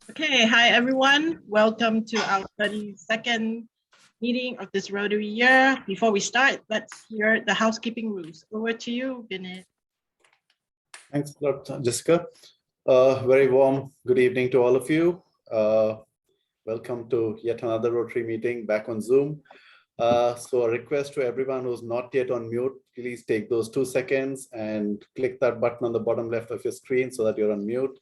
Okay, hi everyone. Welcome to our 32nd meeting of this Rotary year. Before we start, let's hear the housekeeping rules. Over to you, Vinit. Thanks, Dr. Jessica. Very warm good evening to all of you. Welcome to yet another Rotary meeting back on Zoom. So a request to everyone who's not yet on mute, please take those 2 seconds and click that button on the bottom left of your screen so that you're on mute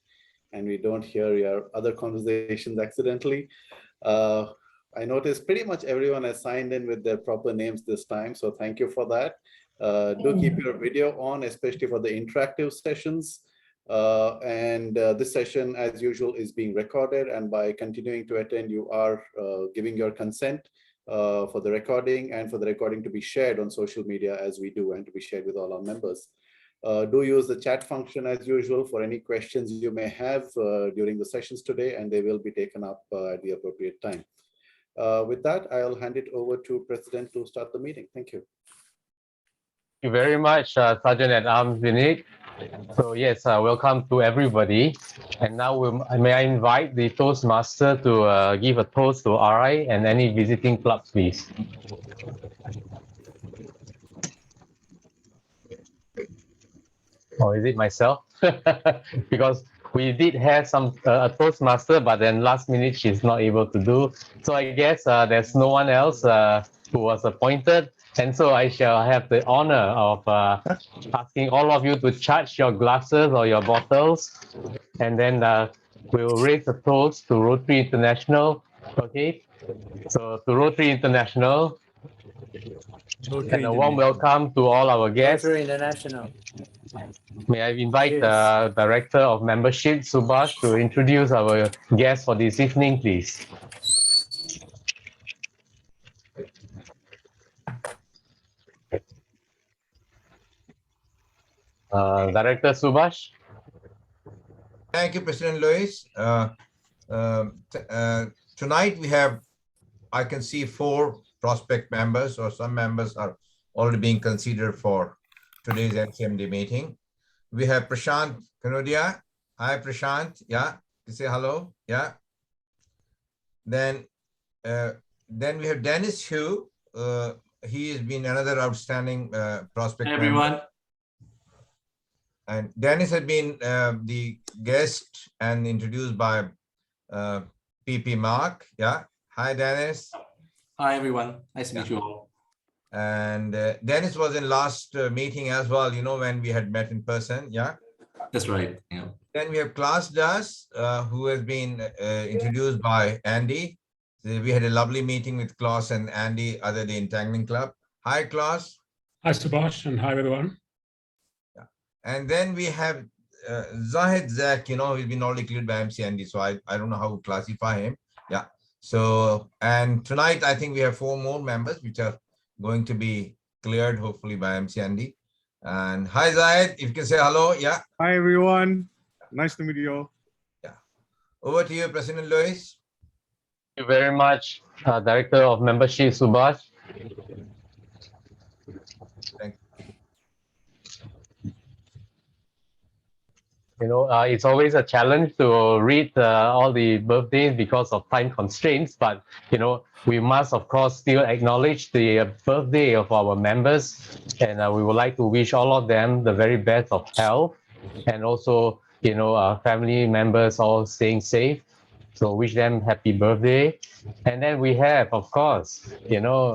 and we don't hear your other conversations accidentally. I noticed pretty much everyone has signed in with their proper names this time, so thank you for that. Do keep your video on, especially for the interactive sessions. This session, as usual, is being recorded, and by continuing to attend, you are giving your consent for the recording and for the recording to be shared on social media as we do and to be shared with all our members. Do use the chat function as usual for any questions you may have during the sessions today, and they will be taken up at the appropriate time. With that, I'll hand it over to President to start the meeting. Thank you. Thank you very much, Sergeant at Arms Vinit. So yes, welcome to everybody. And now may I invite the Toastmaster to give a toast to RI and any visiting clubs, please. Or is it myself? Because we did have a Toastmaster, but then last minute she's not able to do. So I guess there's no one else who was appointed. And so I shall have the honor of asking all of you to charge your glasses or your bottles. And then we'll raise a toast to Rotary International. Okay. So to Rotary International. And a warm welcome to all our guests. Rotary International. May I invite the Director of Membership, Subhash, to introduce our guests for this evening, please. Director Subhash. Thank you, President Lois. Tonight we have, I can see 4 prospect members, or some members are already being considered for today's NCMD meeting. We have Prashant Kanodia. Hi, Prashant. Yeah, you say hello. Yeah. Then we have Dennis Hu. He has been another outstanding prospect. Hey, everyone. Member. And Dennis had been the guest and introduced by PP Mark. Yeah. Hi, Dennis. Hi, everyone. Nice to meet you all. And Dennis was in last meeting as well, you know, when we had met in person. Yeah. That's right. Yeah. Then we have Klaus Das, who has been introduced by Andy. We had a lovely meeting with Klaus and Andy other the Entangling Club. Hi, Klaus. Hi, Subhash, and hi, everyone. Yeah. And then we have Zahid Zak, you know, he's been already cleared by MCND, so I don't know how to classify him. Yeah. So, and tonight, I think we have 4 more members, which are going to be cleared, hopefully, by MCND. And hi, Zahid, if you can say hello. Yeah. Hi, everyone. Nice to meet you all. Yeah. Over to you, President Lois. Thank you very much, Director of Membership, Subhash. Thank you. You know, it's always a challenge to read all the birthdays because of time constraints, but, you know, we must, of course, still acknowledge the birthday of our members, and we would like to wish all of them the very best of health, and also, you know, our family members all staying safe. So wish them happy birthday. And then we have, of course, you know,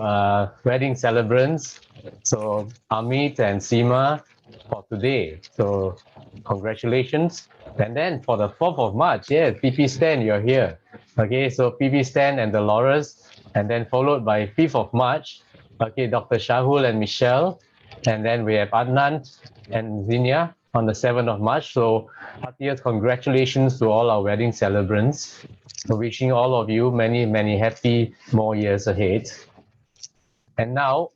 wedding celebrants. So Amit and Seema for today. So congratulations. And then for the 4th of March, yeah, PP Stan, you're here. Okay, so PP Stan and Dolores, and then followed by 5th of March, okay, Dr. Shahul and Michelle. And then we have Adnan and Zinia on the 7th of March. So heartiest congratulations to all our wedding celebrants. So wishing all of you many, many happy more years ahead. And now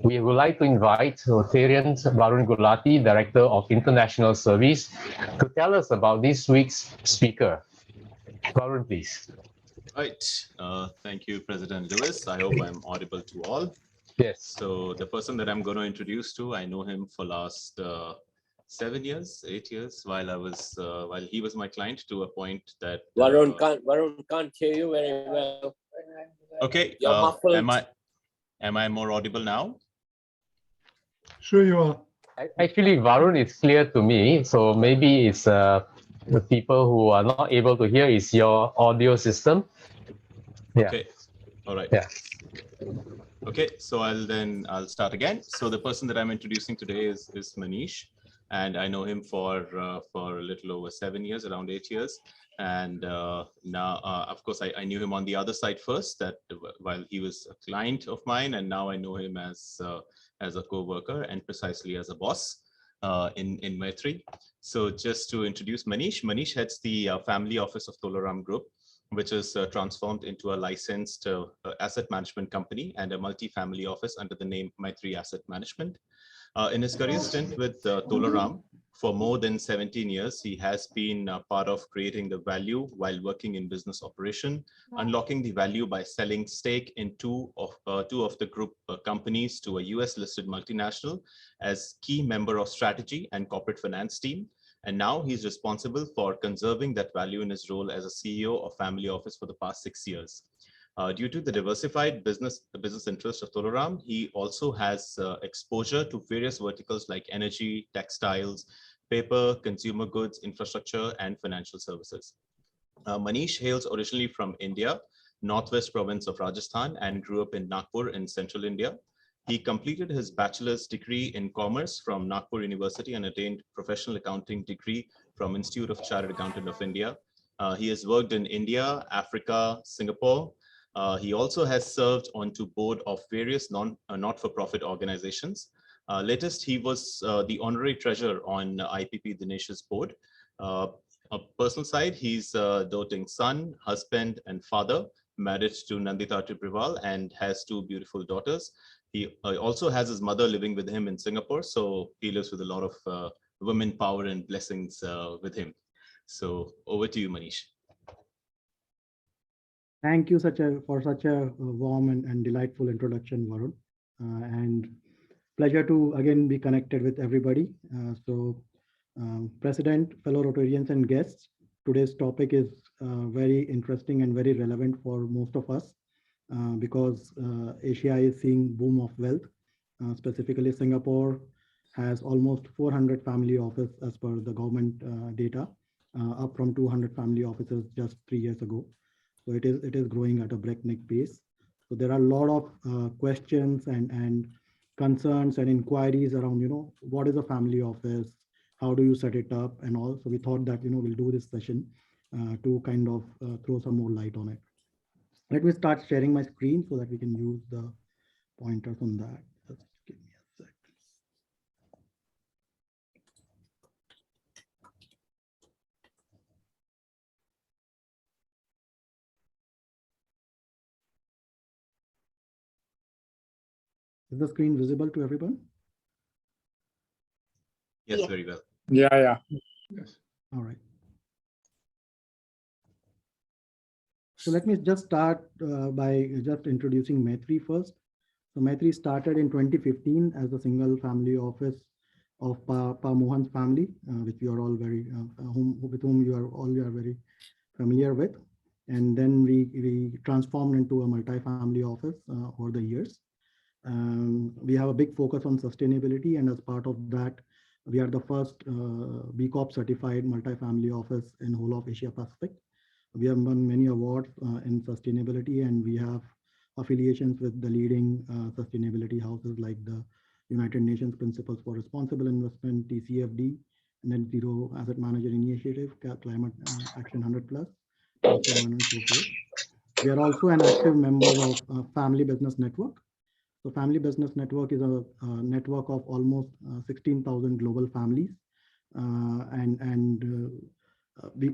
we would like to invite Rotarian Varun Gulati, Director of International Service, to tell us about this week's speaker. Varun, please. Right. Thank you, President Lewis. I hope I'm audible to all. Yes. So the person that I'm going to introduce to, I know him for last 7 years, 8 years, while he was my client, to a point that. Varun can't hear you very well. Okay. You're muffled. Am I more audible now? Sure you are. Actually, Varun is clear to me. So maybe it's the people who are not able to hear is your audio system. Yeah. Okay. All right. Yeah. Okay, so I'll start again. So the person that I'm introducing today is Manish, and I know him for a little over 7 years, around 8 years. And now, of course, I knew him on the other side first, that while he was a client of mine, and now I know him as a co-worker and precisely as a boss in Maitri. So just to introduce Manish heads the family office of Tolaram Group, which is transformed into a licensed asset management company and a multi-family office under the name Maitri Asset Management. In his career stint with Tolaram, for more than 17 years, he has been part of creating the value while working in business operation, unlocking the value by selling stake in two of the group companies to a US-listed multinational as key member of strategy and corporate finance team. And now he's responsible for conserving that value in his role as a CEO of family office for the past 6 years. Due to the diversified business interests of Tolaram, he also has exposure to various verticals like energy, textiles, paper, consumer goods, infrastructure, and financial services. Manish hails originally from India, northwest province of Rajasthan, and grew up in Nagpur in central India. He completed his bachelor's degree in commerce from Nagpur University and attained professional accounting degree from Institute of Chartered Accountant of India. He has worked in India, Africa, Singapore. He also has served on to board of various not-for-profit organizations. Latest, he was the honorary treasurer on IPP Dinesh's board. On personal side, he's a doting son, husband, and father, married to Untitled Chapter, and has 2 beautiful daughters. He also has his mother living with him in Singapore, so he lives with a lot of women power and blessings with him. So over to you, Manish. Thank you for such a warm and delightful introduction, Varun. And pleasure to again be connected with everybody. President, fellow Rotarians and guests, today's topic is very interesting and very relevant for most of us. Because Asia is seeing boom of wealth. Specifically, Singapore has almost 400 family offices as per the government data, up from 200 family offices just 3 years ago. So it is growing at a breakneck pace. So there are a lot of questions and concerns and inquiries around, what is a family office? How do you set it up and all? So we thought that, we'll do this session to kind of throw some more light on it. Let me start sharing my screen so that we can use the pointers on that. Just give me a sec. Is the screen visible to everyone? Yes, very well. Yeah. Yes. All right. So let me just start by just introducing Maitri first. So Maitri started in 2015 as a single family office of Pa Mohan's family, which you are all with whom you are very familiar with. And then we transformed into a multi-family office over the years. We have a big focus on sustainability, and as part of that, we are the first B Corp certified multi-family office in whole of Asia Pacific. We have won many awards in sustainability, and we have affiliations with the leading sustainability houses like the United Nations Principles for Responsible Investment, TCFD, Net Zero Asset Manager Initiative, Climate Action 100+, and so on and so forth. We are also an active member of Family Business Network. So Family Business Network is a network of almost 16,000 global families,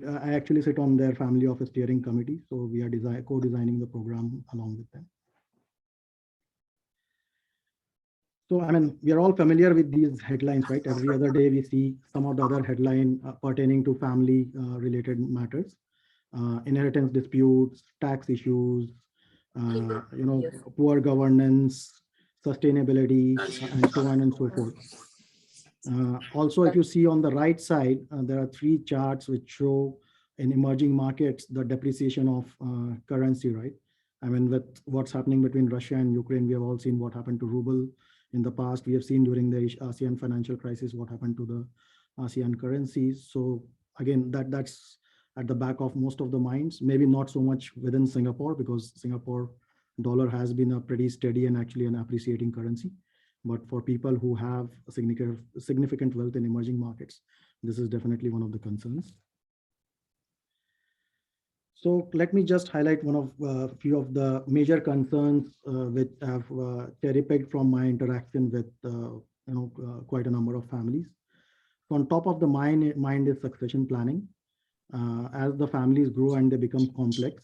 I actually sit on their family office steering committee, so we are co-designing the program along with them. So, we are all familiar with these headlines, right? Every other day we see some of the other headline pertaining to family related matters, inheritance disputes, tax issues, poor governance, sustainability, and so on and so forth. Also, if you see on the right side, there are 3 charts which show in emerging markets the depreciation of currency, right? I mean, with what's happening between Russia and Ukraine, we have all seen what happened to ruble in the past. We have seen during the ASEAN financial crisis what happened to the ASEAN currencies. So again, that's at the back of most of the minds, maybe not so much within Singapore, because Singapore dollar has been a pretty steady and actually an appreciating currency. But for people who have a significant wealth in emerging markets, this is definitely one of the concerns. So let me just highlight one of a few of the major concerns which have cherry-picked from my interaction with quite a number of families. So on top of the mind is succession planning. As the families grow and they become complex,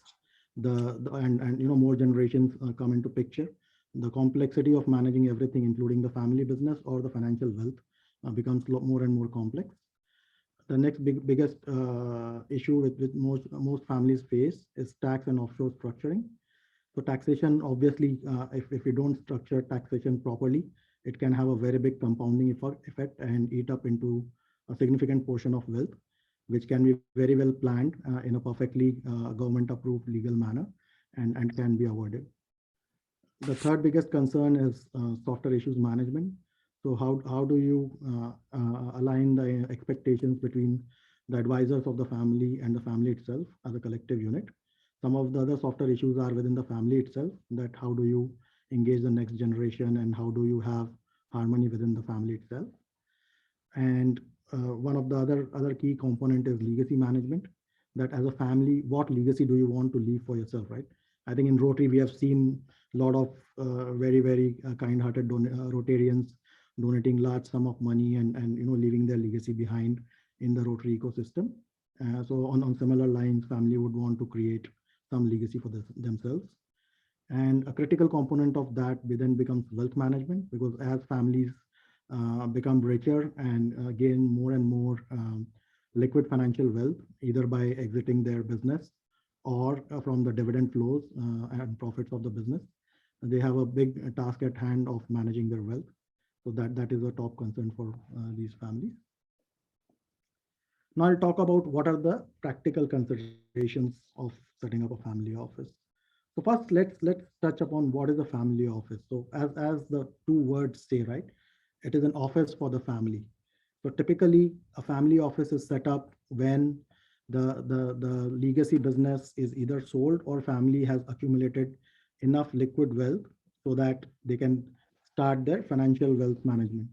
and more generations come into picture, the complexity of managing everything, including the family business or the financial wealth, becomes more and more complex. The next biggest issue with most families face is tax and offshore structuring. So taxation, obviously, if you don't structure taxation properly, it can have a very big compounding effect and eat up into a significant portion of wealth, which can be very well planned in a perfectly government-approved legal manner and can be avoided. The third biggest concern is softer issues management. So how do you align the expectations between the advisors of the family and the family itself as a collective unit? Some of the other softer issues are within the family itself, that how do you engage the next generation and how do you have harmony within the family itself? And one of the other key component is legacy management, that as a family, what legacy do you want to leave for yourself, right? I think in Rotary, we have seen a lot of very, very kind-hearted Rotarians donating large sum of money and leaving their legacy behind in the Rotary ecosystem. So on similar lines, family would want to create some legacy for themselves. And a critical component of that then becomes wealth management, because as families become richer and gain more and more liquid financial wealth, either by exiting their business or from the dividend flows and profits of the business, they have a big task at hand of managing their wealth. So that is a top concern for these families. Now I'll talk about what are the practical considerations of setting up a family office. So first, let's touch upon what is a family office. So as the 2 words say, right, it is an office for the family. So typically, a family office is set up when the legacy business is either sold or family has accumulated enough liquid wealth so that they can start their financial wealth management.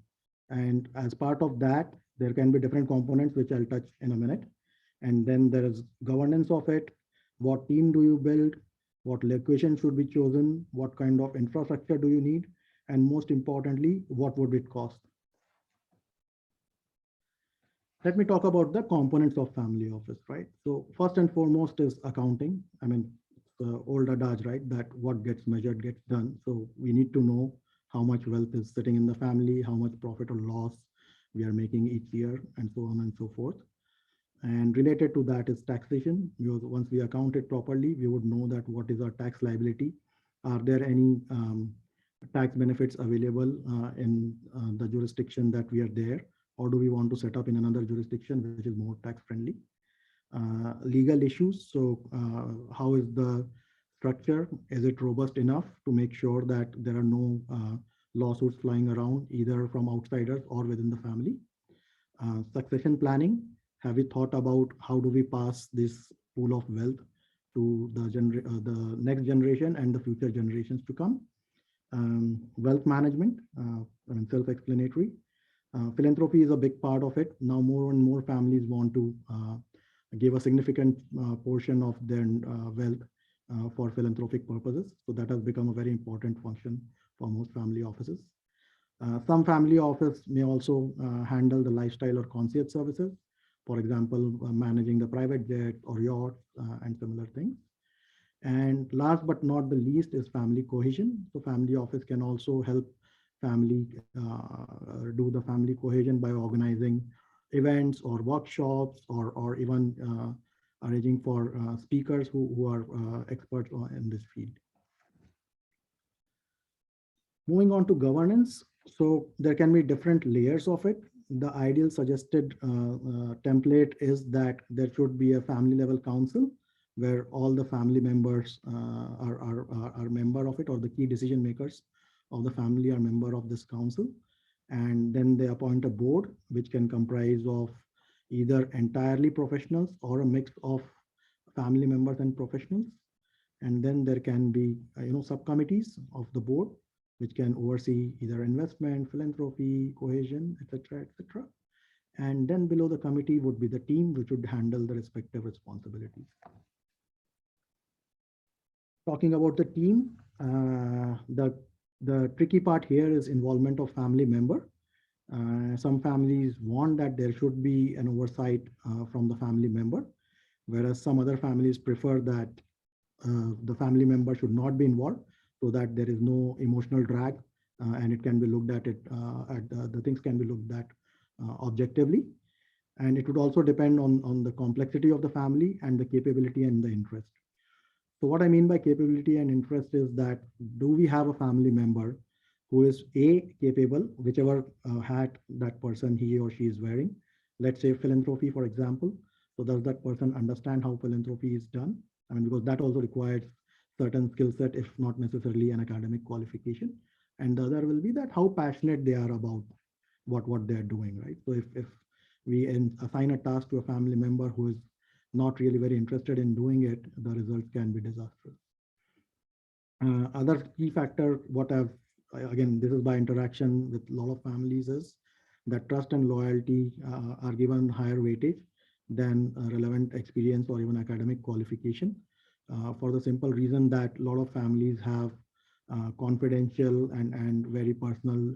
And as part of that, there can be different components, which I'll touch in a minute. And then there is governance of it. What team do you build? What location should be chosen? What kind of infrastructure do you need? And most importantly, what would it cost? Let me talk about the components of family office, right? So first and foremost is accounting. I mean, the old adage, right, that what gets measured gets done. So we need to know how much wealth is sitting in the family, how much profit or loss we are making each year, and so on and so forth. And related to that is taxation. Because once we account it properly, we would know that what is our tax liability. Are there any tax benefits available in the jurisdiction that we are there, or do we want to set up in another jurisdiction which is more tax friendly? Legal issues. So how is the structure? Is it robust enough to make sure that there are no lawsuits flying around either from outsiders or within the family? Succession planning. Have we thought about how do we pass this pool of wealth to the next generation and the future generations to come? Wealth management, self-explanatory. Philanthropy is a big part of it. Now more and more families want to give a significant portion of their wealth for philanthropic purposes. So that has become a very important function for most family offices. Some family office may also handle the lifestyle or concierge services. For example, managing the private jet or yachts and similar things. And last but not the least is family cohesion. So family office can also help family do the family cohesion by organizing events or workshops or even arranging for speakers who are experts in this field. Moving on to governance. So there can be different layers of it. the ideal suggested template is that there should be a family level council where all the family members are member of it, or the key decision makers of the family are member of this council. And then they appoint a board which can comprise of either entirely professionals or a mix of family members and professionals. And then there can be subcommittees of the board which can oversee either investment, philanthropy, cohesion, etc., etc. And then below the committee would be the team which would handle the respective responsibilities. Talking about the team, the tricky part here is involvement of family member. Some families want that there should be an oversight from the family member, whereas some other families prefer that the family member should not be involved, so that there is no emotional drag and it can be looked at the things can be looked at objectively. And it would also depend on the complexity of the family and the capability and the interest. So what I mean by capability and interest is that, do we have a family member who is capable, whichever hat that person, he or she is wearing? Let's say philanthropy, for example. So does that person understand how philanthropy is done? I mean, because that also requires certain skill set, if not necessarily an academic qualification. And the other will be that how passionate they are about what they're doing, right? So if we assign a task to a family member who is not really very interested in doing it, the results can be disastrous. Other key factor, again, this is by interaction with a lot of families, is that trust and loyalty are given higher weightage than relevant experience or even academic qualification, for the simple reason that a lot of families have confidential and very personal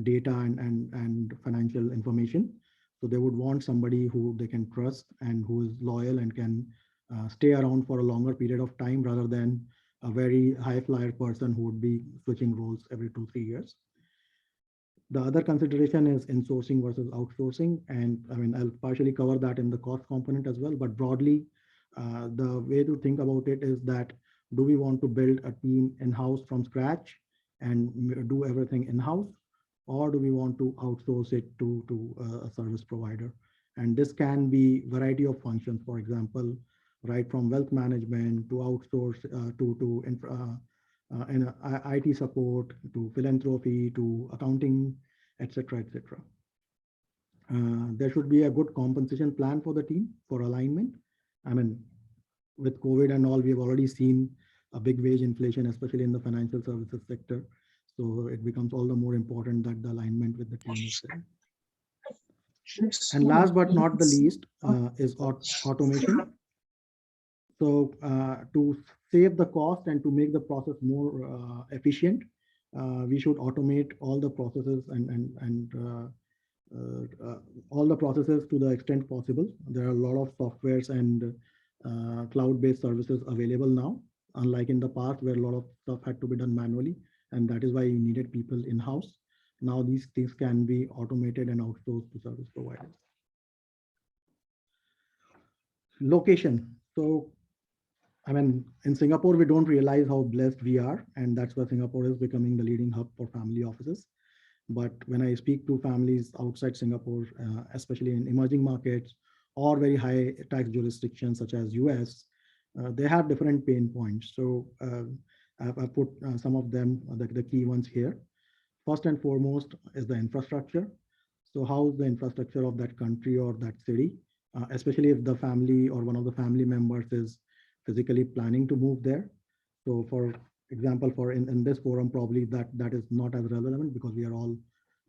data and financial information. So they would want somebody who they can trust and who is loyal and can stay around for a longer period of time, rather than a very high flyer person who would be switching roles every 2-3 years. The other consideration is insourcing versus outsourcing. And I mean, I'll partially cover that in the cost component as well, but broadly, the way to think about it is that, do we want to build a team in-house from scratch and do everything in-house, or do we want to outsource it to a service provider? And this can be a variety of functions, for example, right from wealth management to outsource IT support, to philanthropy, to accounting, etc., etc. There should be a good compensation plan for the team for alignment. I mean, with COVID and all, we've already seen a big wage inflation, especially in the financial services sector. So it becomes all the more important that the alignment with the team is there. And last but not the least is automation. So to save the cost and to make the process more efficient, we should automate all the processes and all the processes to the extent possible. There are a lot of softwares and cloud-based services available now, unlike in the past where a lot of stuff had to be done manually, and that is why you needed people in-house. Now these things can be automated and outsourced to service providers. Location. So, I mean, in Singapore, we don't realize how blessed we are, and that's why Singapore is becoming the leading hub for family offices. But when I speak to families outside Singapore, especially in emerging markets or very high tax jurisdictions such as US, they have different pain points. So I've put some of them, the key ones here. First and foremost is the infrastructure. So how is the infrastructure of that country or that city, especially if the family or one of the family members is physically planning to move there. So for example, in this forum, probably that is not as relevant because we are all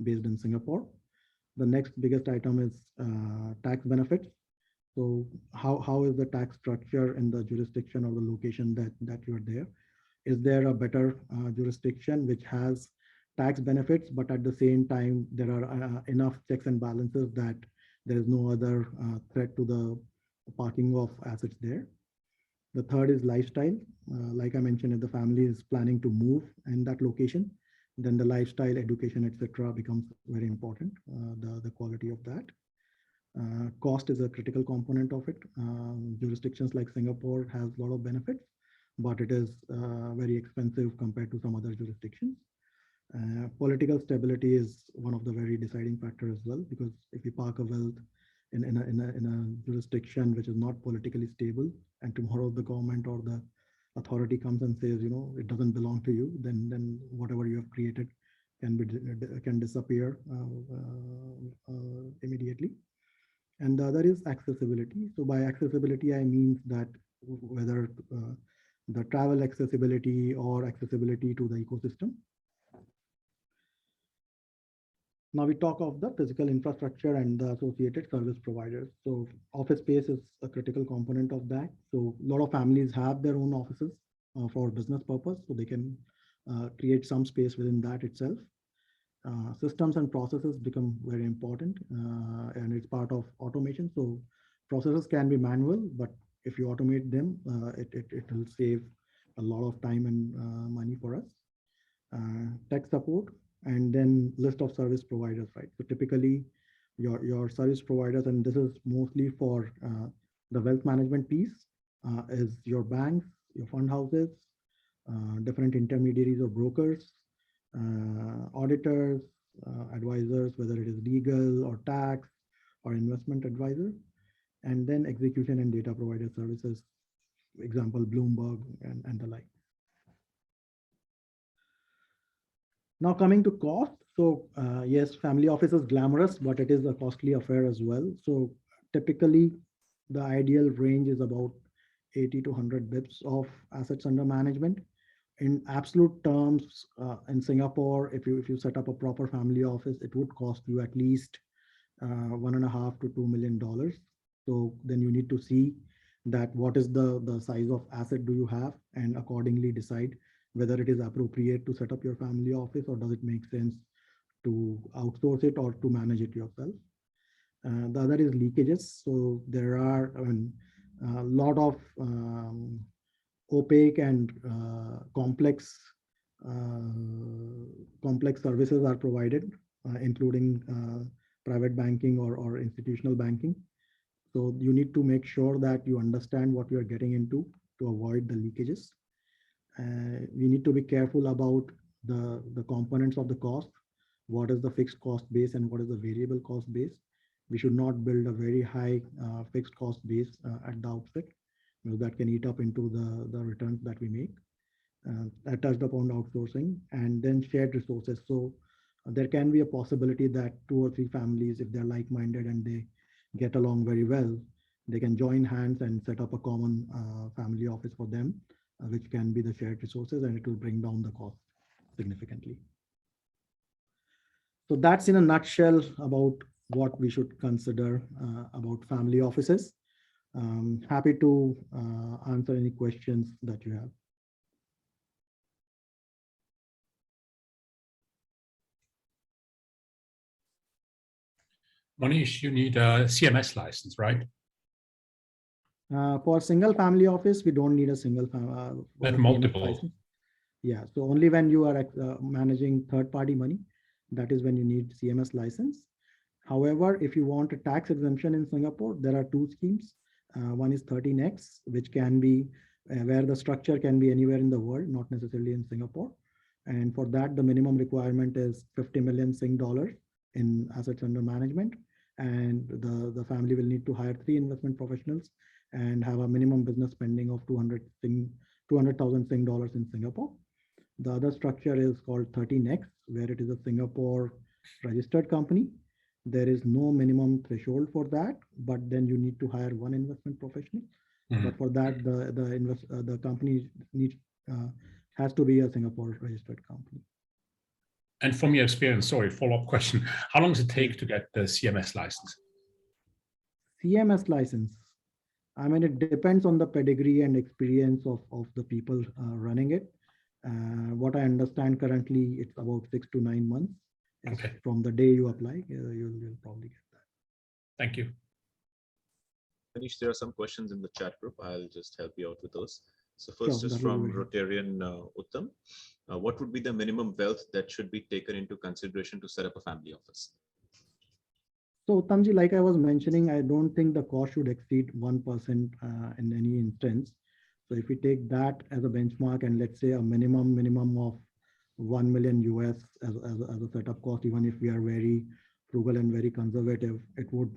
based in Singapore. The next biggest item is tax benefits. So how is the tax structure in the jurisdiction or the location that you're there? Is there a better jurisdiction which has tax benefits, but at the same time, there are enough checks and balances that there is no other threat to the parking of assets there? The third is lifestyle. Like I mentioned, if the family is planning to move in that location, then the lifestyle, education, etc., becomes very important, the quality of that. Cost is a critical component of it. Jurisdictions like Singapore has a lot of benefits, but it is very expensive compared to some other jurisdictions. Political stability is one of the very deciding factors as well, because if you park a wealth in a jurisdiction which is not politically stable, and tomorrow the government or the authority comes and says, it doesn't belong to you, then whatever you have created can disappear immediately. And the other is accessibility. So by accessibility, I mean that whether the travel accessibility or accessibility to the ecosystem. Now we talk of the physical infrastructure and the associated service providers. So office space is a critical component of that. So a lot of families have their own offices for business purpose, so they can create some space within that itself. Systems and processes become very important, and it's part of automation. So processes can be manual, but if you automate them, it will save a lot of time and money for us. Tech support, and then list of service providers, right? So typically your service providers, and this is mostly for the wealth management piece, is your banks, your fund houses, different intermediaries or brokers, auditors, advisors, whether it is legal or tax or investment advisor, and then execution and data provider services, example, Bloomberg and the like. Now coming to cost. So yes, family office is glamorous, but it is a costly affair as well. So typically the ideal range is about 80 to 100 bips of assets under management. In absolute terms, in Singapore, if you set up a proper family office, it would cost you at least $1.5 to $2 million. So then you need to see that what is the size of asset do you have, and accordingly decide whether it is appropriate to set up your family office, or does it make sense to outsource it or to manage it yourself. The other is leakages. So there are a lot of opaque and complex services are provided, including private banking or institutional banking. So you need to make sure that you understand what you are getting into to avoid the leakages. We need to be careful about the components of the cost. What is the fixed cost base and what is the variable cost base? We should not build a very high fixed cost base at the outset, because that can eat up into the returns that we make. I touched upon outsourcing, and then shared resources. So there can be a possibility that 2 or 3 families, if they're like-minded and they get along very well, they can join hands and set up a common family office for them, which can be the shared resources, and it will bring down the cost significantly. So that's in a nutshell about what we should consider about family offices. Happy to answer any questions that you have. Manish, you need a CMS license, right? For single family office, we don't need a single family. But multiple. License. Yeah, so only when you are managing third-party money, that is when you need CMS license. However, if you want a tax exemption in Singapore, there are 2 schemes. One is 13X, which can be where the structure can be anywhere in the world, not necessarily in Singapore. And for that, the minimum requirement is 50 million Sing dollars in assets under management. And the family will need to hire 3 investment professionals and have a minimum business spending of 200,000 Sing dollars in Singapore. The other structure is called 13X, where it is a Singapore registered company. There is no minimum threshold for that, but then you need to hire 1 investment professional. But for that, the company has to be a Singapore registered company. And from your experience, sorry, follow-up question, how long does it take to get the CMS license? CMS license, I mean, it depends on the pedigree and experience of the people running it. What I understand currently, it's about 6 to 9 months. Okay. From the day you apply, you'll probably get that. Thank you. Manish, there are some questions in the chat group. I'll just help you out with those. So first is from Rotarian Uttam. What would be the minimum wealth that should be taken into consideration to set up a family office? So Uttamji, like I was mentioning, I don't think the cost should exceed 1% in any instance. So if we take that as a benchmark, and let's say a minimum of 1 million US as a setup cost. Even if we are very frugal and very conservative, it would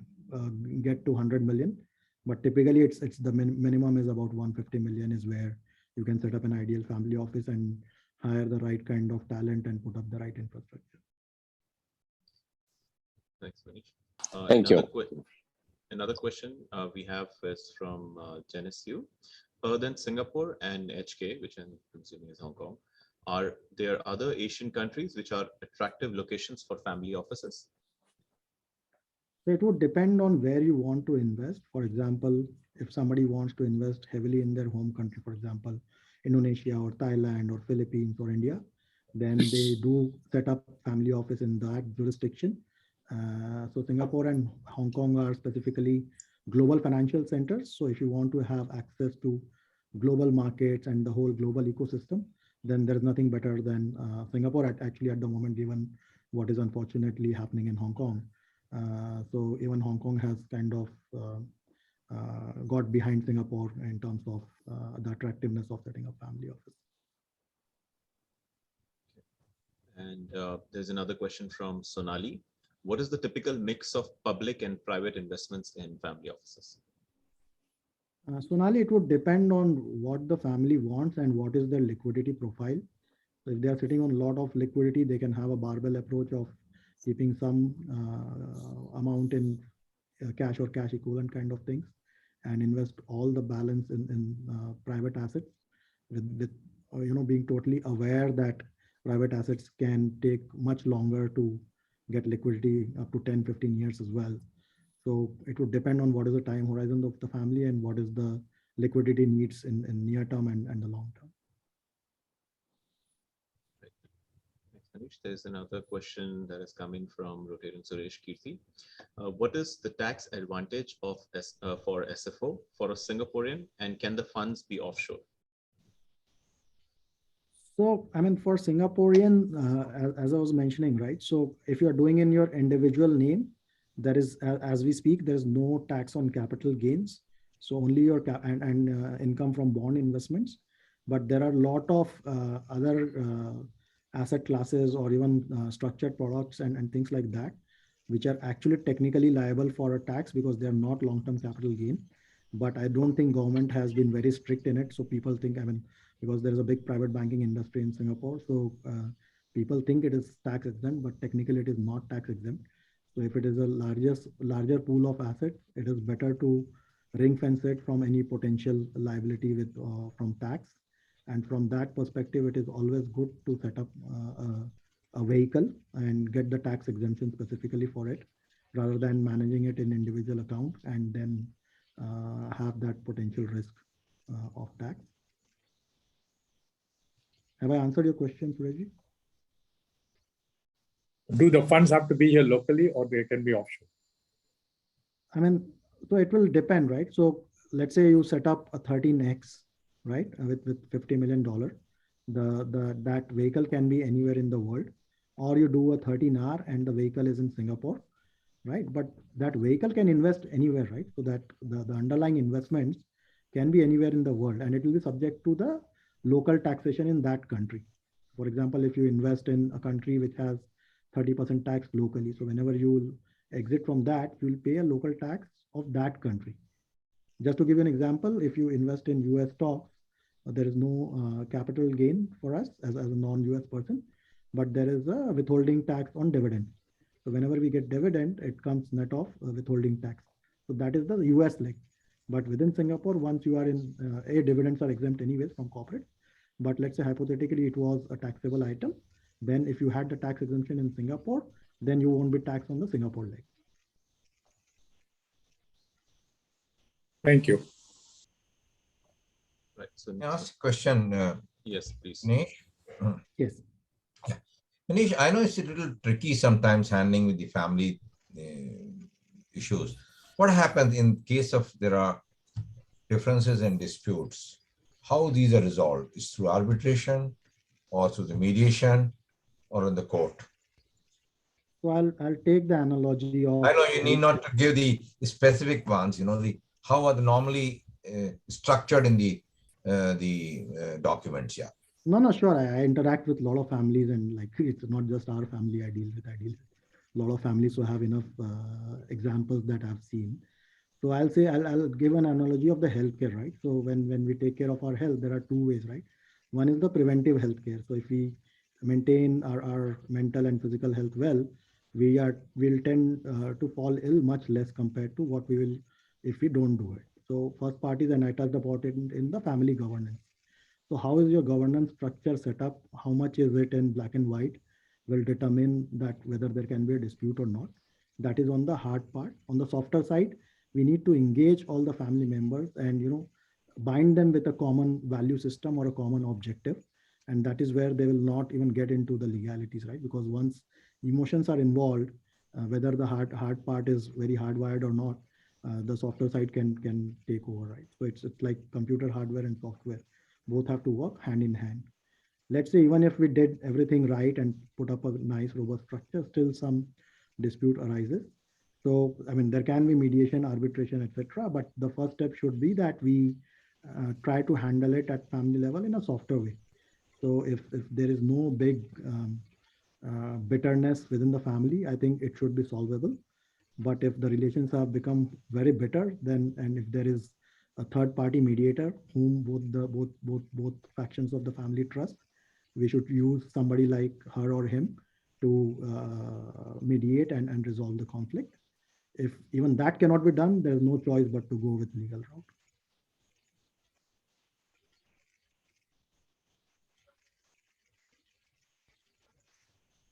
get to 100 million. But typically it's the minimum is about 150 million is where you can set up an ideal family office and hire the right kind of talent and put up the right infrastructure. Thanks, Manish. Thank you. Another question we have is from Janice Yu. Other than Singapore and HK, which I'm assuming is Hong Kong, are there other Asian countries which are attractive locations for family offices? So it would depend on where you want to invest. For example, if somebody wants to invest heavily in their home country, for example, Indonesia or Thailand or Philippines or India, then they do set up family office in that jurisdiction. So Singapore and Hong Kong are specifically global financial centers. So if you want to have access to global markets and the whole global ecosystem, then there's nothing better than Singapore actually at the moment, given what is unfortunately happening in Hong Kong. So even Hong Kong has kind of got behind Singapore in terms of the attractiveness of setting up family office. And there's another question from Sonali. What is the typical mix of public and private investments in family offices? Sonali, it would depend on what the family wants and what is their liquidity profile. So if they are sitting on a lot of liquidity, they can have a barbell approach of keeping some amount in cash or cash equivalent kind of things and invest all the balance in private assets with being totally aware that private assets can take much longer to get liquidity, up to 10-15 years as well. So it would depend on what is the time horizon of the family and what is the liquidity needs in near term and the long term. There's another question that is coming from Rotarian Suresh Kirti. What is the tax advantage of for SFO for a Singaporean, and can the funds be offshore? So, I mean, for Singaporean, as I was mentioning, right? So if you're doing in your individual name, there is, as we speak, there's no tax on capital gains. So only your income from bond investments. But there are a lot of other asset classes or even structured products and things like that, which are actually technically liable for a tax because they are not long-term capital gain. But I don't think government has been very strict in it. So people think, I mean, because there is a big private banking industry in Singapore. So people think it is tax exempt, but technically it is not tax exempt. So if it is a larger pool of assets, it is better to ring fence it from any potential liability with from tax. And from that perspective, it is always good to set up a vehicle and get the tax exemption specifically for it, rather than managing it in individual account and then have that potential risk of tax. Have I answered your question, Surajji? Do the funds have to be here locally or they can be offshore? I mean, so it will depend, right? So let's say you set up a 13X, right, with $50 million. That vehicle can be anywhere in the world, or you do a 13R and the vehicle is in Singapore, right? But that vehicle can invest anywhere, right? So that the underlying investments can be anywhere in the world, and it will be subject to the local taxation in that country. For example, if you invest in a country which has 30% tax locally, so whenever you will exit from that, you will pay a local tax of that country. Just to give you an example, if you invest in US stocks, there is no capital gain for us as a non-US person, but there is a withholding tax on dividends. So whenever we get dividend, it comes net of withholding tax. So that is the US leg. But within Singapore, once you are in, dividends are exempt anyways from corporate. But let's say hypothetically it was a taxable item. Then if you had the tax exemption in Singapore, then you won't be taxed on the Singapore leg. Thank you. Right. So Can I ask a question? Yes, please. Manish? Yes. Yeah. Manish, I know it's a little tricky sometimes handling with the family issues. What happens in case of there are differences and disputes? How these are resolved? Is through arbitration or through the mediation or in the court? So I'll take the analogy of. I know you need not to give the specific ones. You know, how are the normally structured in the documents? Yeah. No, sure. I interact with a lot of families, and like it's not just our family I deal with. I deal with a lot of families, so I have enough examples that I've seen. So I'll say I'll give an analogy of the healthcare, right? So when we take care of our health, there are two ways, right? One is the preventive healthcare. So if we maintain our mental and physical health well, will tend to fall ill much less compared to what we will if we don't do it. So first part is, and I touched about it in the family governance. So how is your governance structure set up? How much is it in black and white will determine that whether there can be a dispute or not. That is on the hard part. On the softer side, we need to engage all the family members and bind them with a common value system or a common objective. And that is where they will not even get into the legalities, right? Because once emotions are involved, whether the hard part is very hardwired or not, the softer side can take over, right? So it's like computer hardware and software both have to work hand in hand. Let's say even if we did everything right and put up a nice robust structure, still some dispute arises. So I mean there can be mediation, arbitration, etc. But the first step should be that we try to handle it at family level in a softer way. So if there is no big bitterness within the family, I think it should be solvable. But if the relations have become very bitter, then and if there is a third party mediator whom both factions of the family trust, we should use somebody like her or him to mediate and resolve the conflict. If even that cannot be done, there's no choice but to go with legal route.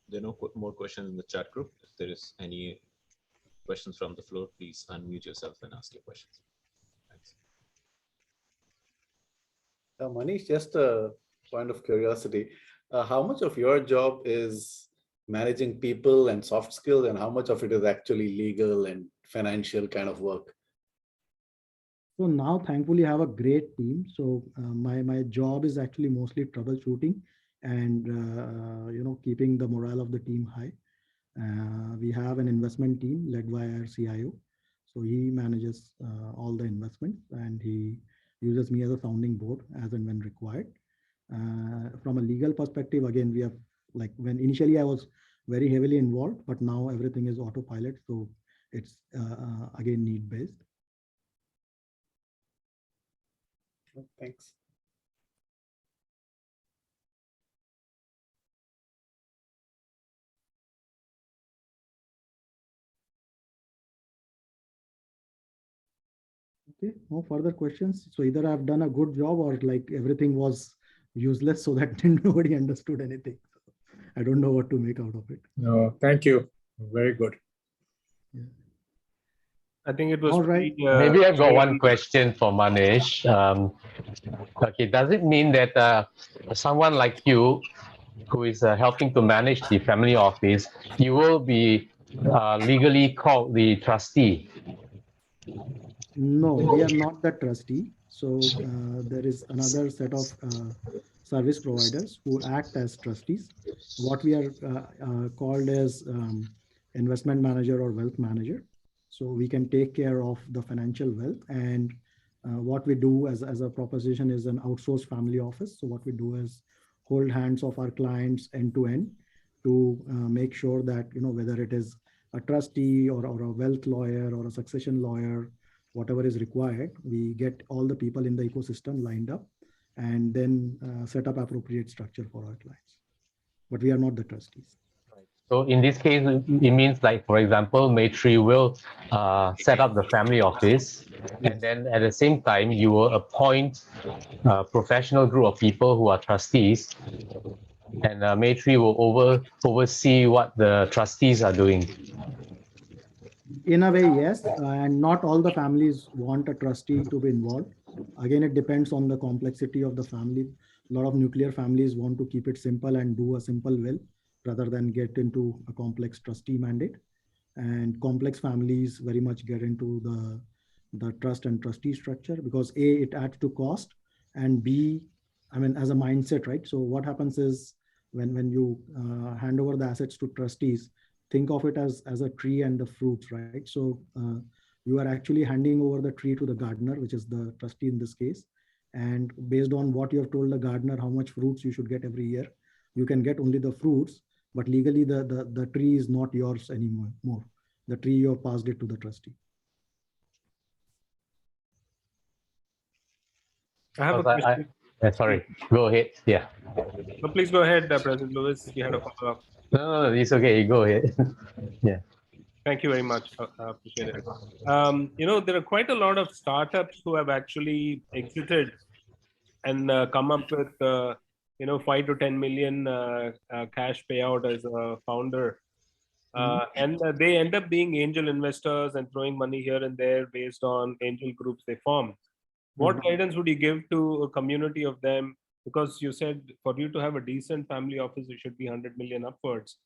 There are no more questions in the chat group. If there is any questions from the floor, please unmute yourself and ask your questions. Thanks. Manish, just a point of curiosity. How much of your job is managing people and soft skills, and how much of it is actually legal and financial kind of work? So now, thankfully, I have a great team. So my job is actually mostly troubleshooting and keeping the morale of the team high. We have an investment team led by our CIO. So he manages all the investments and he uses me as a sounding board as and when required. From a legal perspective, again, we have like when initially I was very heavily involved, but now everything is autopilot. So it's again need based. Thanks. Okay, no further questions. So either I've done a good job or like everything was useless so that nobody understood anything. I don't know what to make out of it. No, thank you. Very good. Yeah. I think it was all right. Maybe I've got one question for Manish. Okay, does it mean that someone like you, who is helping to manage the family office, you will be legally called the trustee? No, we are not the trustee. So there is another set of service providers who act as trustees. What we are called as investment manager or wealth manager. So we can take care of the financial wealth. And what we do as a proposition is an outsourced family office. So what we do is hold hands of our clients end to end to make sure that, whether it is a trustee or a wealth lawyer or a succession lawyer, whatever is required, we get all the people in the ecosystem lined up and then set up appropriate structure for our clients. But we are not the trustees. So in this case, it means like, for example, Maitri will set up the family office, and then at the same time, you will appoint a professional group of people who are trustees, and Maitri will oversee what the trustees are doing. In a way, yes, and not all the families want a trustee to be involved. Again, it depends on the complexity of the family. A lot of nuclear families want to keep it simple and do a simple will rather than get into a complex trustee mandate. And complex families very much get into the trust and trustee structure because A, it adds to cost, and B, I mean, as a mindset, right? So what happens is when you hand over the assets to trustees, think of it as a tree and the fruits, right? So you are actually handing over the tree to the gardener, which is the trustee in this case, And based on what you have told the gardener, how much fruits you should get every year, you can get only the fruits, but legally the tree is not yours anymore. The tree, you have passed it to the trustee. I have a question. Sorry, go ahead. Yeah. No, please go ahead, President Lewis. You had a follow-up. No, it's okay. You go ahead. Yeah. Thank you very much. I appreciate it. There are quite a lot of startups who have actually exited and come up with, 5 to 10 million cash payout as a founder. And they end up being angel investors and throwing money here and there based on angel groups they form. What guidance would you give to a community of them? Because you said for you to have a decent family office, it should be 100 million upwards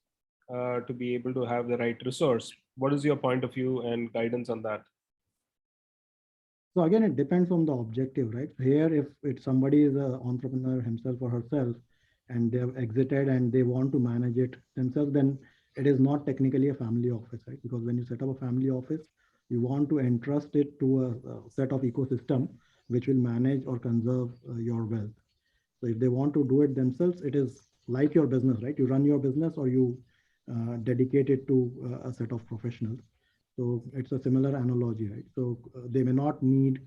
to be able to have the right resource. What is your point of view and guidance on that? So again, it depends on the objective, right? Here, if somebody is an entrepreneur himself or herself, and they have exited and they want to manage it themselves, then it is not technically a family office, right? Because when you set up a family office, you want to entrust it to a set of ecosystem which will manage or conserve your wealth. So if they want to do it themselves, it is like your business, right? You run your business or you dedicate it to a set of professionals. So it's a similar analogy, right? So they may not need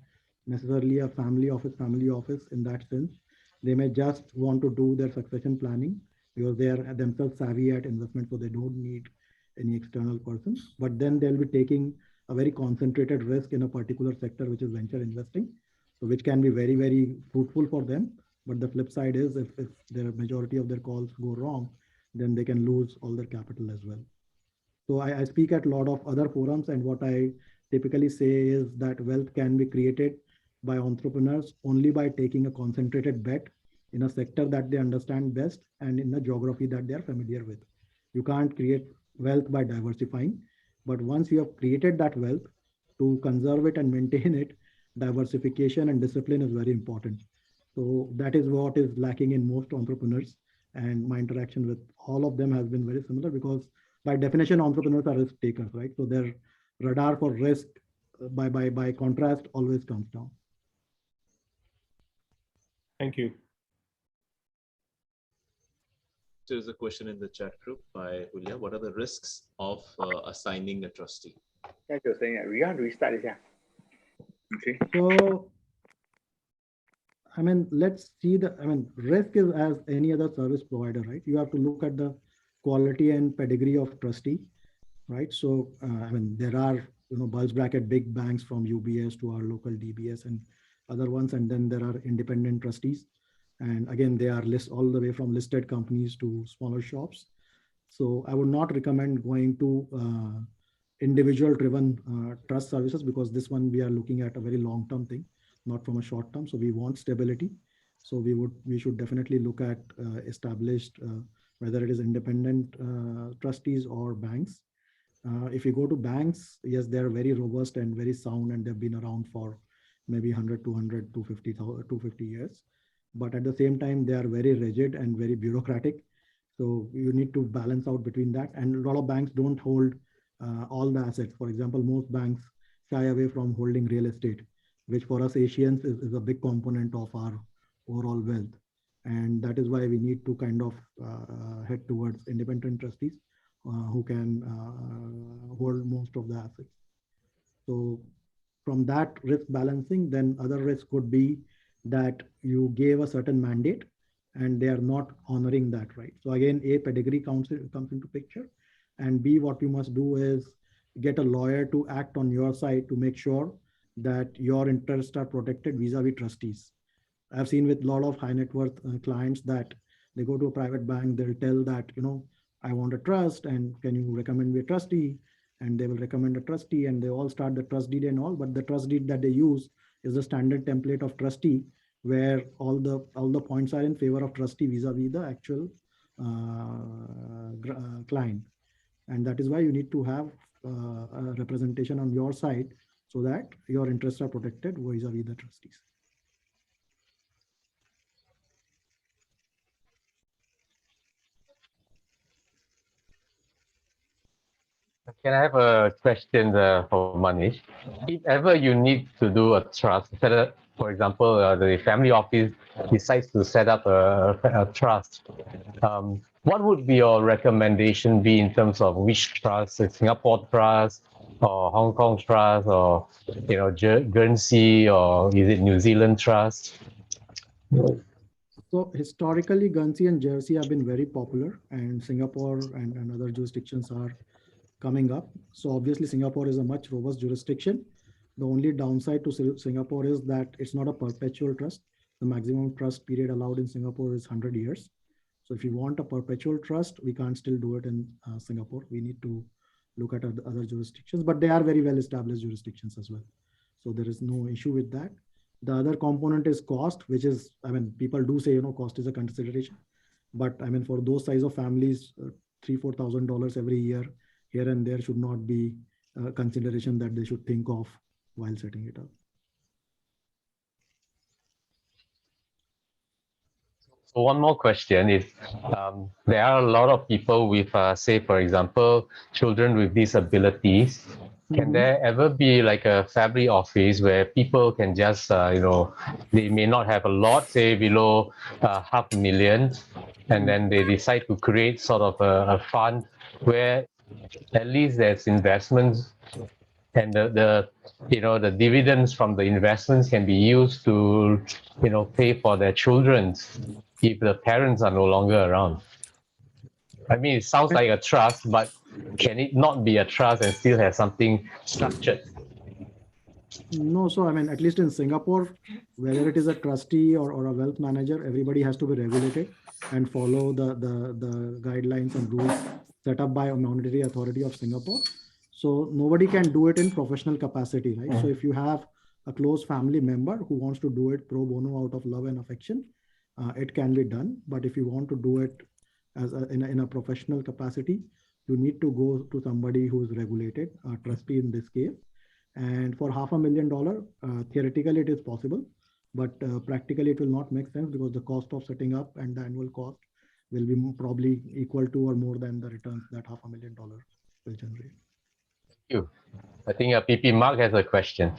necessarily a family office in that sense. They may just want to do their succession planning because they are themselves savvy at investment, so they don't need any external person. But then they'll be taking a very concentrated risk in a particular sector, which is venture investing, so which can be very, very fruitful for them. But the flip side is if the majority of their calls go wrong, then they can lose all their capital as well. So I speak at a lot of other forums, and what I typically say is that wealth can be created by entrepreneurs only by taking a concentrated bet in a sector that they understand best and in a geography that they are familiar with. You can't create wealth by diversifying, but once you have created that wealth, to conserve it and maintain it, diversification and discipline is very important. So that is what is lacking in most entrepreneurs. And my interaction with all of them has been very similar because by definition, entrepreneurs are risk takers, right? So their radar for risk by contrast always comes down. Thank you. There's a question in the chat group by Julia. What are the risks of assigning a trustee? Okay. So, let's see risk is as any other service provider, right? You have to look at the quality and pedigree of trustee, right? So, there are, bulge bracket big banks from UBS to our local DBS and other ones. And then there are independent trustees. And again, they are all the way from listed companies to smaller shops. So I would not recommend going to individual driven trust services, because this one we are looking at a very long-term thing, not from a short term. So we want stability. So we should definitely look at established, whether it is independent trustees or banks. If you go to banks, yes, they're very robust and very sound, and they've been around for maybe 100, 200, 250 years. But at the same time, they are very rigid and very bureaucratic. So you need to balance out between that. And a lot of banks don't hold all the assets. For example, most banks shy away from holding real estate, which for us Asians is a big component of our overall wealth. And that is why we need to kind of head towards independent trustees who can hold most of the assets. So from that risk balancing, then other risks could be that you gave a certain mandate and they are not honoring that, right? So again, A, pedigree comes into picture, and B, what you must do is get a lawyer to act on your side to make sure that your interests are protected vis-a-vis trustees. I've seen with a lot of high net worth clients that they go to a private bank, they'll tell that, I want a trust and can you recommend me a trustee? And they will recommend a trustee and they all start the trust deed and all, but the trust deed that they use is the standard template of trustee, where all the points are in favor of trustee vis-a-vis the actual client. And that is why you need to have a representation on your side so that your interests are protected vis-a-vis the trustees. Can I have a question for Manish? If ever you need to do a trust, for example, the family office decides to set up a trust, what would be your recommendation be in terms of which trust, a Singapore trust or Hong Kong trust or Guernsey or is it New Zealand trust? So historically, Guernsey and Jersey have been very popular, and Singapore and other jurisdictions are coming up. So obviously, Singapore is a much robust jurisdiction. The only downside to Singapore is that it's not a perpetual trust. The maximum trust period allowed in Singapore is 100 years. So if you want a perpetual trust, we can't still do it in Singapore. We need to look at other jurisdictions, but they are very well established jurisdictions as well. So there is no issue with that. The other component is cost, which is, I mean, people do say, cost is a consideration. But I mean, for those size of families, $3,000-4,000 every year, here and there should not be a consideration that they should think of while setting it up. So one more question is, there are a lot of people with, say, for example, children with disabilities. Can there ever be like a family office where people can just, they may not have a lot, say below $500,000, and then they decide to create sort of a fund where at least there's investments and the dividends from the investments can be used to pay for their children if the parents are no longer around. I mean, it sounds like a trust, but can it not be a trust and still have something structured? No, so I mean, at least in Singapore, whether it is a trustee or a wealth manager, everybody has to be regulated and follow the guidelines and rules set up by a monetary authority of Singapore. So nobody can do it in professional capacity, right? So if you have a close family member who wants to do it pro bono out of love and affection, it can be done. But if you want to do it as in a professional capacity, you need to go to somebody who is regulated, a trustee in this case. And for $500,000, theoretically it is possible, but practically it will not make sense because the cost of setting up and the annual cost will be probably equal to or more than the returns that $500,000 will generate. Thank you. I think PP Mark has a question.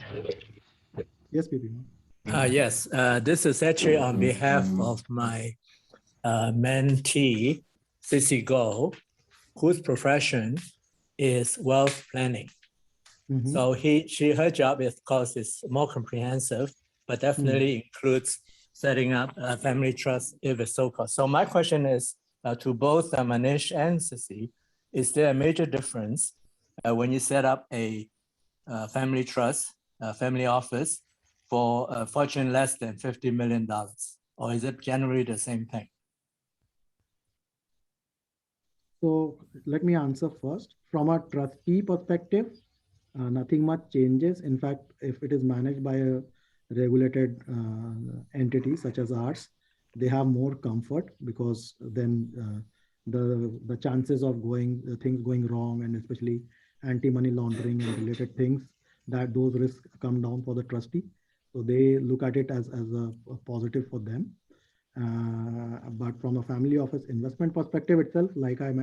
Yes, PP Mark. Yes, this is actually on behalf of my mentee, Sissy Go, whose profession is wealth planning. So her job, of course, is more comprehensive, but definitely includes setting up a family trust if it's so called. So my question is to both Manish and Sissy, is there a major difference when you set up a family trust, family office for a fortune less than $50 million? Or is it generally the same thing? So let me answer first. From a trustee perspective, nothing much changes. In fact, if it is managed by a regulated entity such as ours, they have more comfort because then the chances of things going wrong, and especially anti-money laundering and related things, that those risks come down for the trustee. So they look at it as a positive for them. But from a family office investment perspective itself, like I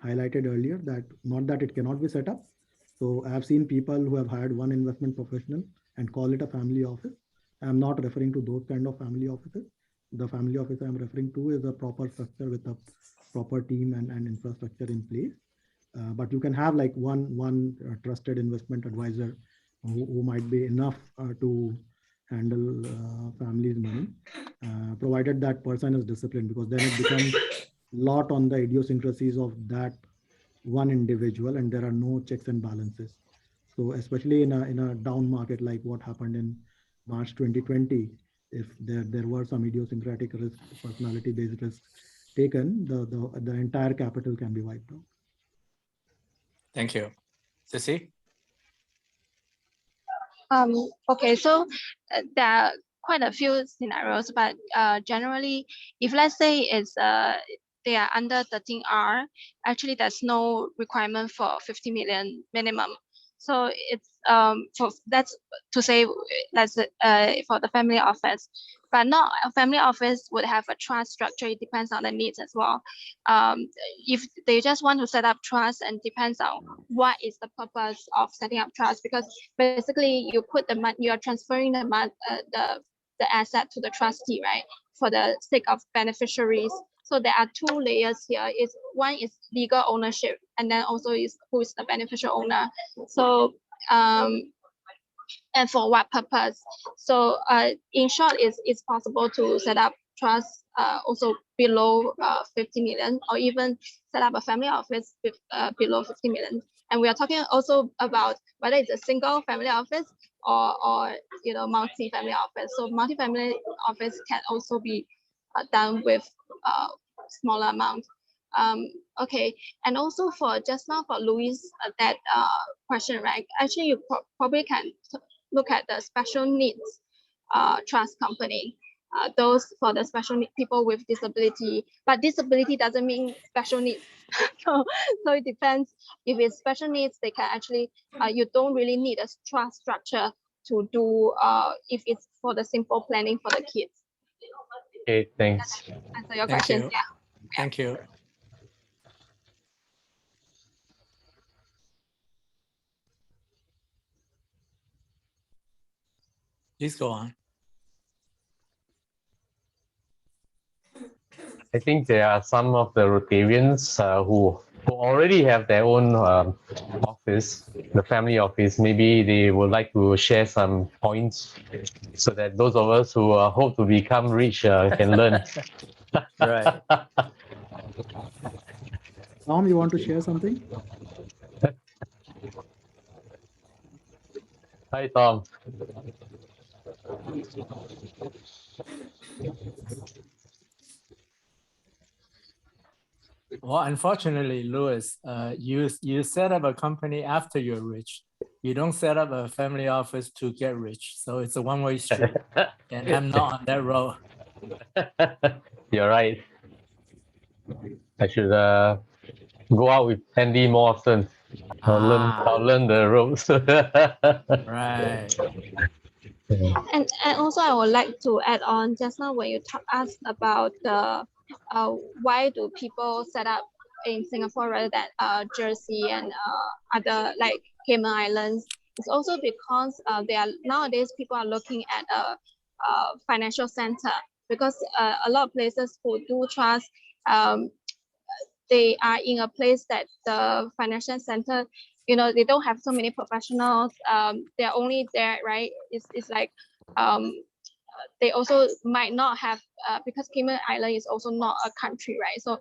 highlighted earlier, that not that it cannot be set up. So I have seen people who have hired one investment professional and call it a family office. I'm not referring to those kind of family offices. The family office I'm referring to is a proper structure with a proper team and infrastructure in place. But you can have like one trusted investment advisor who might be enough to handle family's money, provided that person is disciplined, because then it becomes a lot on the idiosyncrasies of that one individual, and there are no checks and balances. So especially in a down market like what happened in March 2020, if there were some idiosyncratic risk, personality-based risks taken, the entire capital can be wiped out. Thank you. Sissy? Okay, so there are quite a few scenarios, but generally, if let's say it's they are under 13R, actually there's no requirement for 50 million minimum. So it's that's to say, let's for the family office. but not a family office would have a trust structure. It depends on the needs as well. If they just want to set up trust, and depends on what is the purpose of setting up trust, because basically you put the money, you are transferring the asset to the trustee, right, for the sake of beneficiaries. So there are two layers here. One is legal ownership, and then also is who is the beneficial owner. So and for what purpose? So in short, it's possible to set up trust also below 50 million, or even set up a family office with, below 50 million. And we are talking also about whether it's a single family office or multi-family office. So multi-family office can also be done with smaller amount. Okay, and also for just now for Louis, that question, right? Actually, you probably can look at the special needs trust company. Those for the special need people with disability, but disability doesn't mean special needs. so it depends. If it's special needs, they can actually, you don't really need a trust structure to do if it's for the simple planning for the kids. Okay, thanks. Answer your questions. Yeah. Thank you. Please go on. I think there are some of the Rotarians who already have their own office, the family office. Maybe they would like to share some points so that those of us who hope to become rich can learn. Right. Tom, you want to share something? Hi, Tom. Well, unfortunately, Louis, you set up a company after you're rich. You don't set up a family office to get rich. So it's a one-way street. And I'm not on that road. You're right. I should go out with Andy more often. I'll learn the ropes. Right. And also I would like to add on just now when you asked about the why do people set up in Singapore rather than Jersey and other like Cayman Islands. It's also because nowadays people are looking at a financial center, because a lot of places who do trust, they are in a place that the financial center, they don't have so many professionals. They're only there, right? It's like they also might not have, because Cayman Island is also not a country, right? So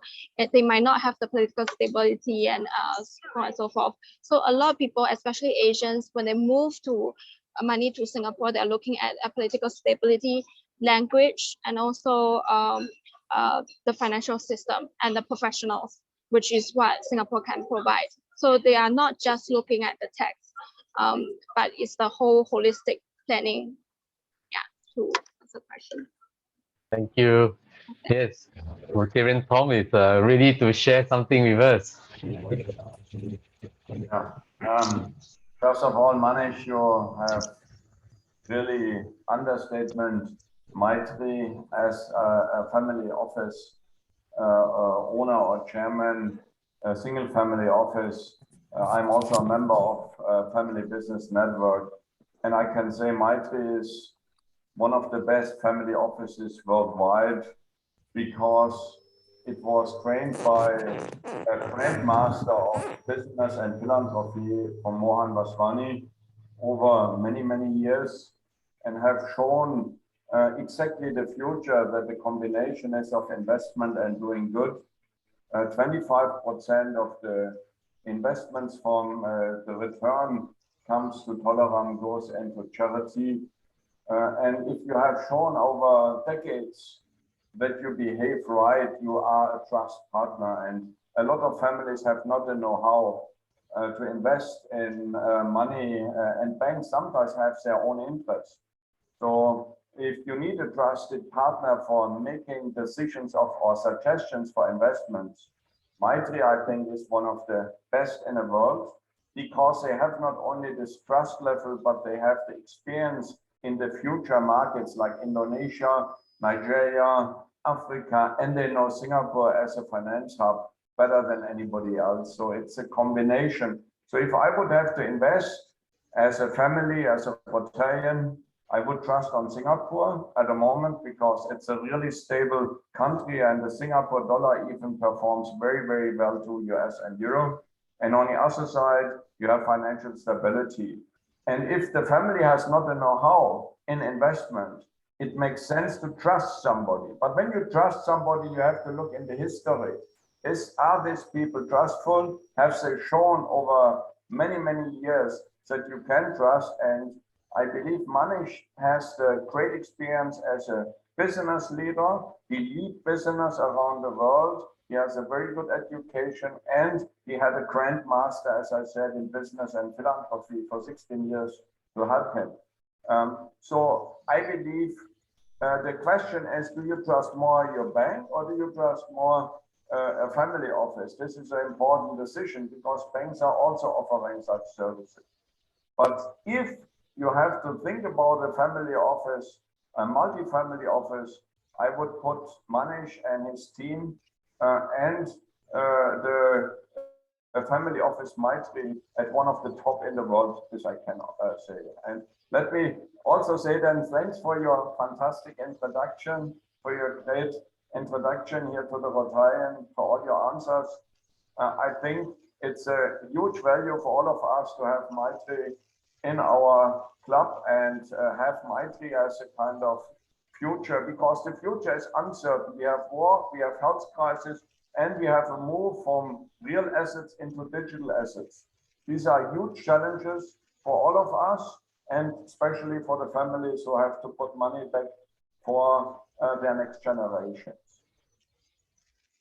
they might not have the political stability and so on and so forth. So a lot of people, especially Asians, when they move to money to Singapore, they're looking at a political stability, language, and also the financial system and the professionals, which is what Singapore can provide. So they are not just looking at the text, but it's the whole holistic planning. To answer the question. Thank you. Yes, Rotarian Tom is ready to share something with us. Yeah. First of all, Manish, you have really understatement Maitri as a family office owner or chairman, a single family office. I'm also a member of Family Business Network, and I can say Maitri is one of the best family offices worldwide, because it was trained by a grandmaster of business and philanthropy from Mohan Vaswani over many, many years, and have shown exactly the future, that the combination is of investment and doing good. 25% of the investments from the return comes to Toleram, goes into charity. And if you have shown over decades that you behave right, you are a trust partner. And a lot of families have not the know-how to invest in money, and banks sometimes have their own interests. So if you need a trusted partner for making decisions or suggestions for investments, Maitri, I think, is one of the best in the world, because they have not only this trust level, but they have the experience in the future markets like Indonesia, Nigeria, Africa, and they know Singapore as a finance hub better than anybody else. So it's a combination. So if I would have to invest as a family, as a Rotarian, I would trust on Singapore at the moment because it's a really stable country and the Singapore dollar even performs very, very well to US and Euro. And on the other side, you have financial stability. And if the family has not the know-how in investment, it makes sense to trust somebody. But when you trust somebody, you have to look in the history. Are these people trustful? Have they shown over many, many years that you can trust? And I believe Manish has the great experience as a business leader. He leads business around the world. He has a very good education and he had a grandmaster, as I said, in business and philanthropy for 16 years to help him. So I believe the question is, do you trust more your bank or do you trust more a family office? This is an important decision because banks are also offering such services. But if you have to think about a family office, a multi-family office, I would put Manish and his team and the family office might be at one of the top in the world, this I can say. And let me also say then, thanks for your fantastic introduction, for your great introduction here to the Rotarian, for all your answers. I think it's a huge value for all of us to have Maitri in our club and have Maitri as a kind of future, because the future is uncertain. We have war, we have health crisis, and we have a move from real assets into digital assets. These are huge challenges for all of us, and especially for the families who have to put money back for their next generations.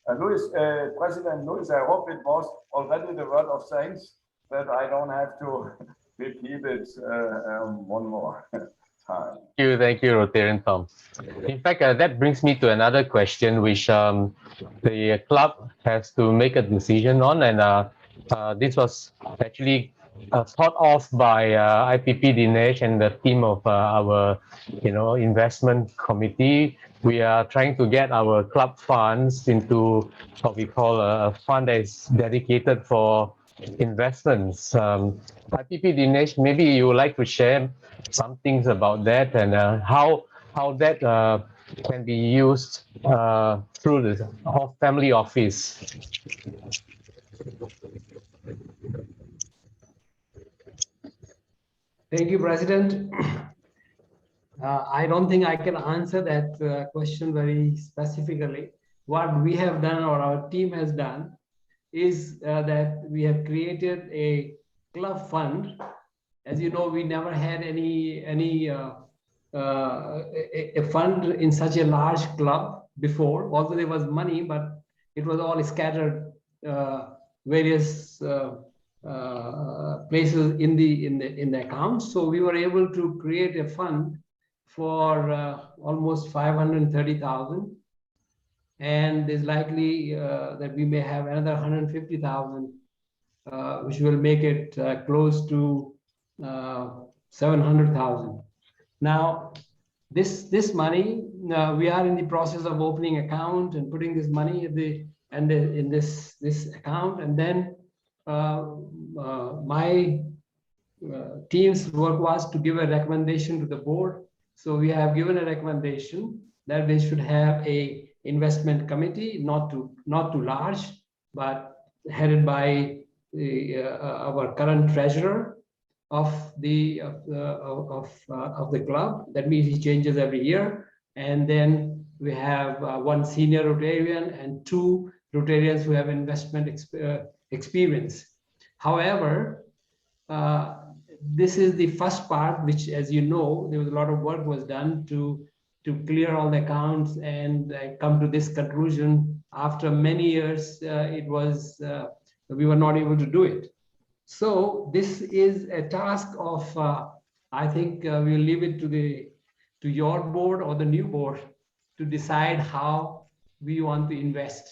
President Luis, I hope it was already the word of thanks that I don't have to repeat it one more time. Thank you, Rotarian Tom. In fact, that brings me to another question which the club has to make a decision on, and this was actually thought of by IPP Dinesh and the team of our investment committee. We are trying to get our club funds into what we call a fund that is dedicated for investments. IPP Dinesh, maybe you would like to share some things about that and how that can be used through the family office. Thank you, President. I don't think I can answer that question very specifically. What we have done, or our team has done, is that we have created a club fund. As you know, we never had a fund in such a large club before. Although there was money, but it was all scattered various places in the accounts. So we were able to create a fund for almost 530,000, and it's likely that we may have another 150,000, which will make it close to 700,000. Now, this money, we are in the process of opening account and putting this money in this account, and then my team's work was to give a recommendation to the board. So we have given a recommendation that they should have a investment committee, not too large, but headed by our current treasurer of the club. That means he changes every year, and then we have one senior Rotarian and 2 Rotarians who have investment experience. However, this is the first part, which, as you know, there was a lot of work was done to clear all the accounts and come to this conclusion. After many years, we were not able to do it. So this is a task of, I think we'll leave it to your board or the new board to decide how we want to invest.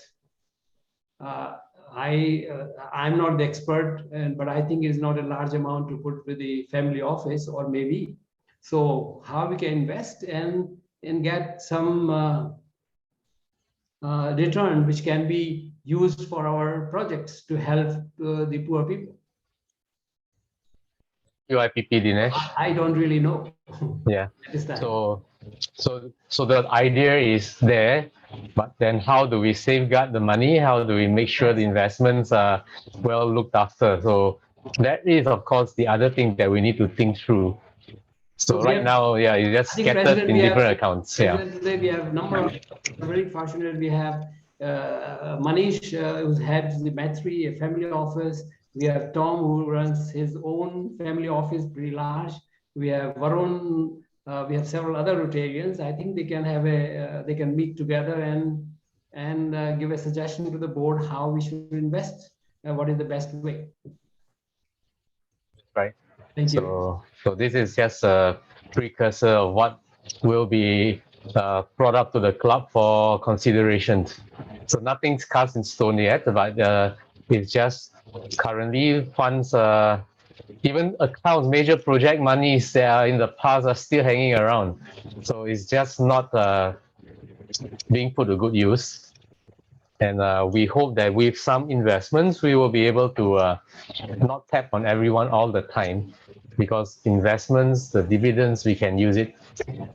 I'm not the expert, but I think it's not a large amount to put with the family office, or maybe So how we can invest and get some return which can be used for our projects to help the poor people. UIPP, Dinesh. I don't really know. Yeah. Is that? So the idea is there, but then how do we safeguard the money? How do we make sure the investments are well looked after? So that is, of course, the other thing that we need to think through. So right now, yeah, it's just scattered in different accounts. President, today we have a number of, very fortunate we have Manish, who heads the Maitri, a family office. We have Tom, who runs his own family office, pretty large. We have Varun, we have several other Rotarians. I think they can have they can meet together and give a suggestion to the board how we should invest and what is the best way. Right. Thank you. So this is just a precursor of what will be brought up to the club for consideration. So nothing's cast in stone yet, but it's just currently funds, even accounts, major project monies that are in the past are still hanging around. So it's just not being put to good use. And we hope that with some investments, we will be able to not tap on everyone all the time, because investments, the dividends, we can use it.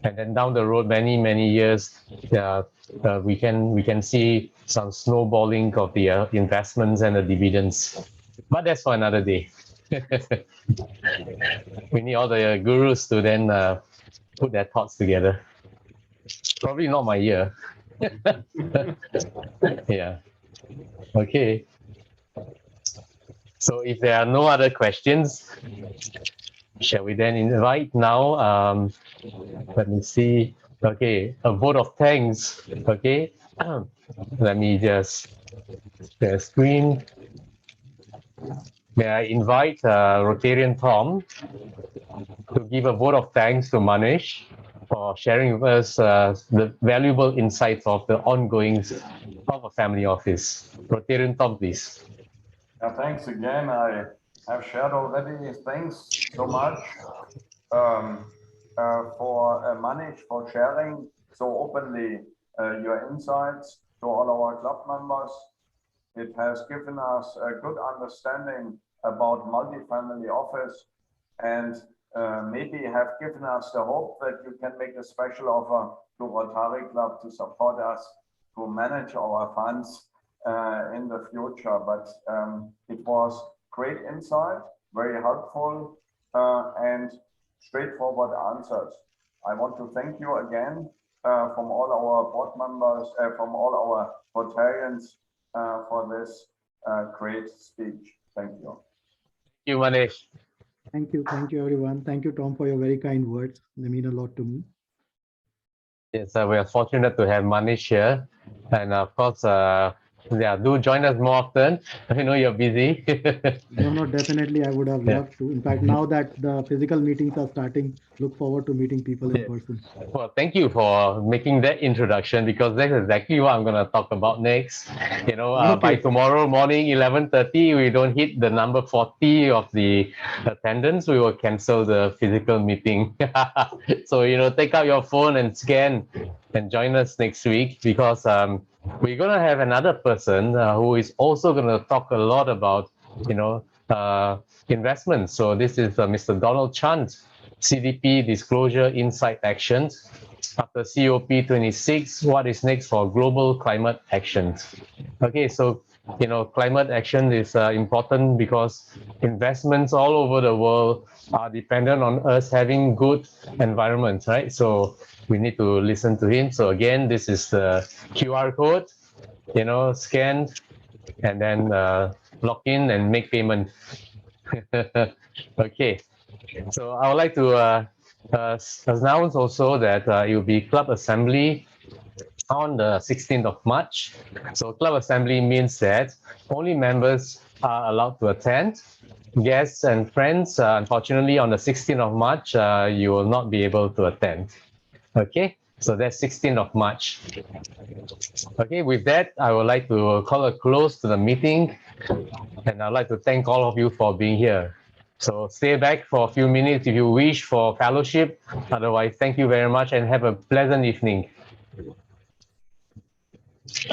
And then down the road, many, many years, we can see some snowballing of the investments and the dividends. But that's for another day. We need all the gurus to then put their thoughts together. Probably not my year. Yeah. Okay. So if there are no other questions, shall we then invite now? Let me see. Okay, a vote of thanks. Okay. Let me just share the screen. May I invite Rotarian Tom to give a vote of thanks to Manish for sharing with us the valuable insights of the ongoings of a family office. Rotarian Tom, please. Thanks again. I have shared already. Thanks so much for Manish for sharing so openly your insights to all our club members. It has given us a good understanding about multifamily office, and maybe have given us the hope that you can make a special offer to Rotary Club to support us to manage our funds in the future. But it was great insight, very helpful, and straightforward answers. I want to thank you again from all our board members, from all our Rotarians for this great speech. Thank you. Thank you, Manish. Thank you, everyone. Thank you, Tom, for your very kind words. They mean a lot to me. Yes, we are fortunate to have Manish here, and of course, yeah, do join us more often. I know you're busy. No, definitely, I would have loved to. In fact, now that the physical meetings are starting, look forward to meeting people in person. Well, thank you for making that introduction, because that's exactly what I'm going to talk about next. You know, by tomorrow morning, 11:30, we don't hit the number 40 of the attendance, we will cancel the physical meeting. So, you know, take out your phone and scan and join us next week, because we're going to have another person who is also going to talk a lot about, you know, investments. So this is Mr. Donald Chan, CDP Disclosure Insight Actions. After COP26, what is next for global climate actions? Okay, so, you know, climate action is important because investments all over the world are dependent on us having good environments, right? So we need to listen to him. So again, this is the QR code, you know, scan and then log in and make payment. Okay, so I would like to announce also that it will be club assembly on the 16th of March. So club assembly means that only members are allowed to attend. Guests and friends, unfortunately, on the 16th of March, you will not be able to attend. Okay, so that's 16th of March. Okay, with that, I would like to call a close to the meeting, and I'd like to thank all of you for being here. So stay back for a few minutes if you wish for fellowship. Otherwise, thank you very much and have a pleasant evening.